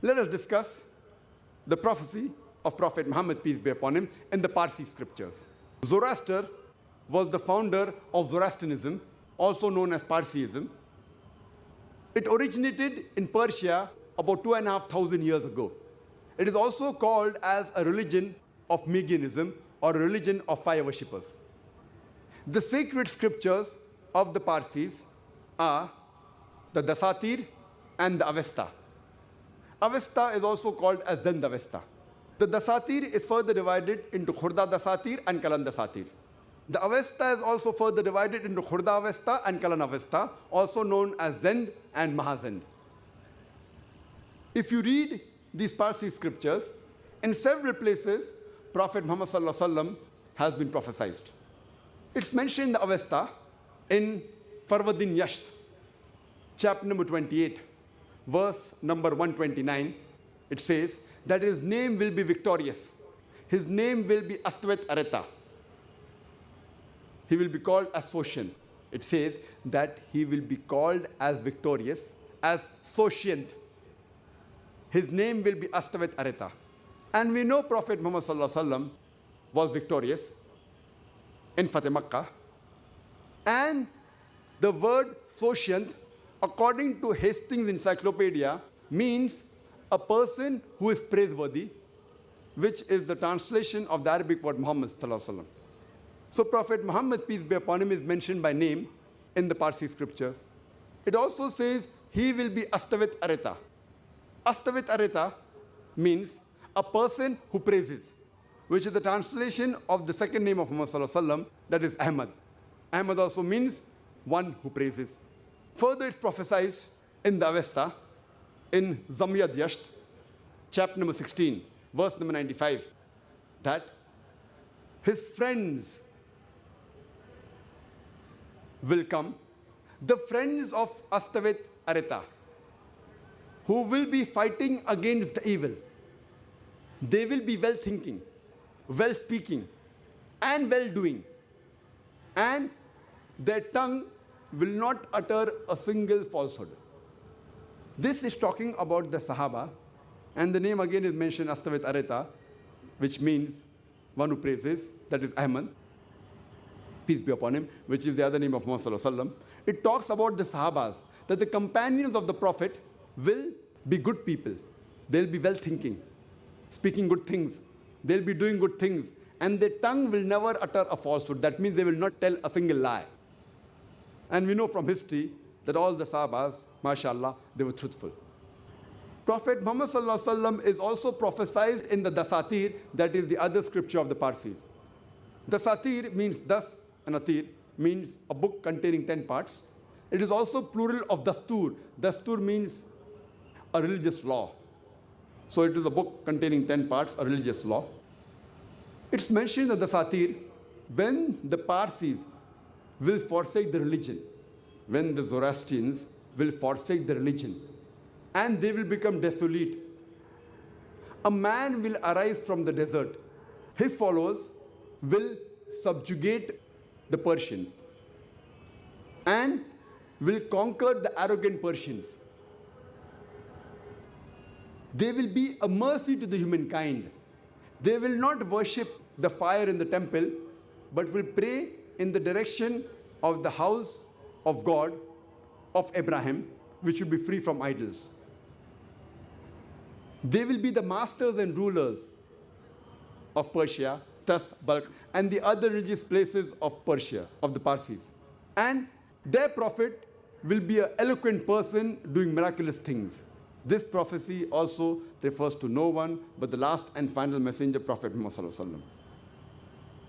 Let us discuss the prophecy of Prophet Muhammad, peace be upon him, in the Parsi scriptures. Zoroaster was the founder of Zoroastrianism, also known as Parsiism. It originated in Persia about 2,500 years ago. It is also called as a religion of Magianism or a religion of fire worshippers. The sacred scriptures of the Parsis are the Dasatir and the Avesta. Avesta is also called as Zend Avesta. The Dasatir is further divided into Khurda Dasatir and Kalan Dasatir. The Avesta is also further divided into Khurda Avesta and Kalan Avesta, also known as Zend and Mahazend. If you read these Parsi scriptures, in several places, Prophet Muhammad Sallallahu Alaihi Wasallam has been prophesied. It's mentioned in the Avesta in Farwadin Yasht, chapter number 28, verse number 129. It says that his name will be victorious. His name will be Astwet Areta. He will be called as Soshin. It says that he will be called as victorious, as Soshient. His name will be Astwet Areta. And we know Prophet Muhammad Sallallahu Alaihi Wasallam was victorious in Fateh Makkah. And the word Soshient, according to Hastings Encyclopedia, means a person who is praiseworthy, which is the translation of the Arabic word Muhammad Sallallahu Alaihi Wasallam. So Prophet Muhammad, peace be upon him, is mentioned by name in the Parsi scriptures. It also says he will be Astavit Areta. Astavit Areta means a person who praises, which is the translation of the second name of Muhammad Sallallahu Alaihi Wasallam, that is Ahmad. Ahmad also means one who praises. Further, it's prophesied in the Avesta, in Zamiyad Yasht, chapter number 16, verse number 95, that his friends will come, the friends of Astavit Areta, who will be fighting against the evil. They will be well-thinking, well-speaking, and well-doing. And their tongue will not utter a single falsehood. This is talking about the Sahaba, and the name again is mentioned, Astavit Areta, which means one who praises, that is Ahmad, peace be upon him, which is the other name of Muhammad Sallallahu Alaihi Wasallam. It talks about the Sahabas, that the companions of the Prophet will be good people. They'll be well-thinking, speaking good things. They'll be doing good things. And their tongue will never utter a falsehood. That means they will not tell a single lie. And we know from history that all the Sahabas, mashallah, they were truthful. Prophet Muhammad Sallallahu Alaihi Wasallam is also prophesied in the Dasatir, that is the other scripture of the Parsis. Dasatir means das, and Atir means a book containing 10 parts. It is also plural of Dastur. Dastur means a religious law. So it is a book containing 10 parts, a religious law. It's mentioned in the Dasatir when the Parsis will forsake the religion, when the Zoroastrians will forsake the religion, and they will become desolate. A man will arise from the desert. His followers will subjugate the Persians and will conquer the arrogant Persians. They will be a mercy to the humankind. They will not worship the fire in the temple, but will pray in the direction of the house of God, of Abraham, which will be free from idols. They will be the masters and rulers of Persia, thus Balkh, and the other religious places of Persia, of the Parsis. And their prophet will be an eloquent person doing miraculous things. This prophecy also refers to no one but the last and final messenger, Prophet Muhammad Sallallahu Alaihi Wasallam.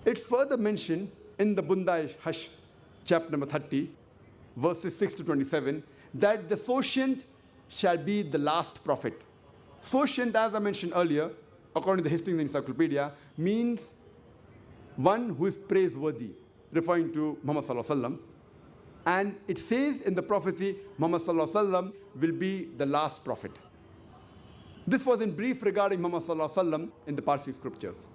It's further mentioned in the Bundai Hash, chapter number 30, verses 6 to 27, that the Soshient shall be the last prophet. Soshient, as I mentioned earlier, according to the Hastings Encyclopedia, means one who is praiseworthy, referring to Muhammad Sallallahu Alaihi Wasallam. And it says in the prophecy, Muhammad Sallallahu Alaihi Wasallam will be the last prophet. This was in brief regarding Muhammad Sallallahu Alaihi Wasallam in the Parsi scriptures.